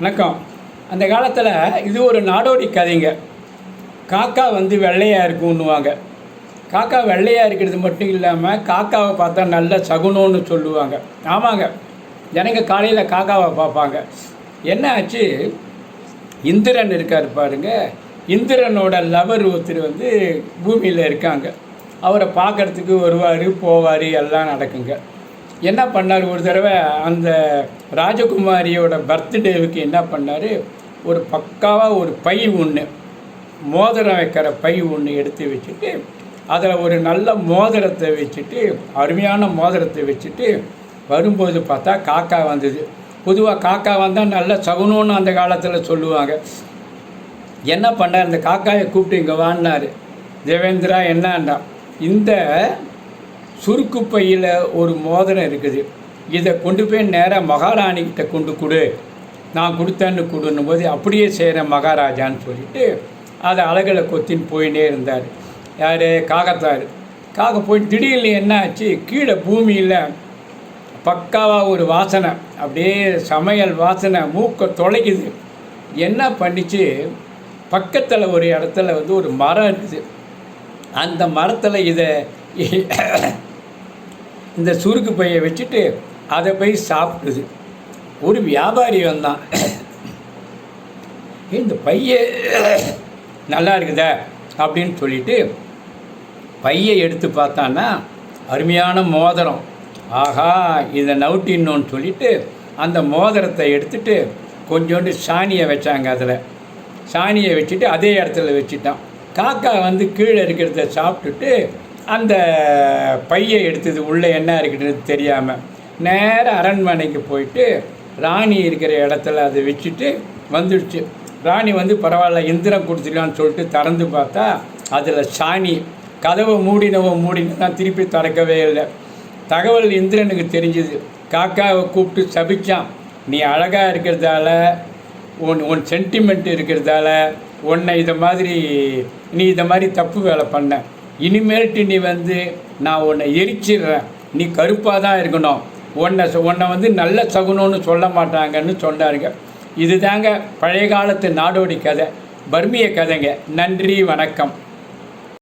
வணக்கம். அந்த காலத்தில் இது ஒரு நாடோடி கதைங்க. காக்கா வெள்ளையாக இருக்குன்னுவாங்க. காக்கா வெள்ளையாக இருக்கிறது மட்டும் இல்லாமல் காக்காவை பார்த்தா நல்ல சகுனம்னு சொல்லுவாங்க. ஆமாங்க, ஜனங்க காலையில் காக்காவை பார்ப்பாங்க. என்ன ஆச்சு, இந்திரன் இருக்கார் பாருங்க. இந்திரனோட லவர் ஒருத்தர் பூமியில் இருக்காங்க. அவரை பார்க்குறதுக்கு வருவார், போவார், எல்லாம் நடக்குங்க. என்ன பண்ணார், ஒரு தடவை அந்த ராஜகுமாரியோட பர்த்டேவுக்கு என்ன பண்ணார், ஒரு பக்காவாக ஒரு பை ஒன்று, மோதிரம் வைக்கிற பை ஒன்று எடுத்து வச்சுட்டு அதில் ஒரு நல்ல மோதிரத்தை வச்சுட்டு, அருமையான மோதிரத்தை வச்சுட்டு வரும்போது பார்த்தா காக்கா வந்தது. பொதுவாக காக்கா வந்தால் நல்ல சகுனம்னு அந்த காலத்தில் சொல்லுவாங்க. என்ன பண்ணார், இந்த காக்காயை கூப்பிட்டு இங்கே வாங்கினார். தேவேந்திரா, என்னன்னா, இந்த சுருக்கு பையில் ஒரு மோதிரம் இருக்குது, இதை கொண்டு போய் நேராக மகாராணிக்கிட்ட கொண்டு கொடு, நான் கொடுத்தேன்னு கொடுன்னும் போது அப்படியே செய்கிறேன் மகாராஜான்னு சொல்லிவிட்டு அதை அழகில் கொத்தின்னு போயின்னே இருந்தார். யார், காகத்தார். காக்க போய் திடீர்னு என்ன ஆச்சு, கீழே பூமியில் பக்காவாக ஒரு வாசனை, அப்படியே சமையல் வாசனை, மூக்கை தொலைக்குது. என்ன பண்ணிச்சு, பக்கத்தில் ஒரு இடத்துல ஒரு மரம் இருக்குது. அந்த மரத்தில் இதை இந்த சுருக்கு பையை வச்சுட்டு அதை போய் சாப்பிடுது. ஒரு வியாபாரி வந்தான், இந்த பையை நல்லா இருக்குதா அப்படின்னு சொல்லிட்டு பையை எடுத்து பார்த்தான்னா அருமையான மோதிரம். ஆஹா, இதை நவுட்டின்னோன்னு சொல்லிட்டு அந்த மோதிரத்தை எடுத்துட்டு கொஞ்சோண்டு சாணியை வச்சாங்க. அதில் சாணியை வச்சுட்டு அதே இடத்துல வச்சுட்டான். காக்கா கீழே இருக்கிறத சாப்பிட்டுட்டு அந்த பையை எடுத்தது, உள்ளே என்ன இருக்குதுன்னு தெரியாமல் நேராக அரண்மனைக்கு போயிட்டு ராணி இருக்கிற இடத்துல அதை வச்சுட்டு வந்துடுச்சு. ராணி பரவாயில்ல, இந்திரன் கொடுத்துக்கலான்னு சொல்லிட்டு திறந்து பார்த்தா அதில் சாணி. கதவை மூடினதான் திருப்பி திறக்கவே இல்லை. தகவல் இந்திரனுக்கு தெரிஞ்சுது. காக்காவை கூப்பிட்டு சபிச்சான், நீ அழகாக இருக்கிறதால, உன் சென்டிமெண்ட் இருக்கிறதால உன்னை நீ இதை மாதிரி தப்பு வேலை பண்ண, இனிமேல்ட்டு நீ நான் உன்னை எரிச்சிடுறேன், நீ கருப்பாக தான் இருக்கணும், உன்னை நல்ல சகுனம்னு சொல்ல மாட்டாங்கன்னு சொன்னாருங்க. இதுதாங்க பழைய காலத்து நாடோடி கதை, பர்மிய கதைங்க. நன்றி, வணக்கம்.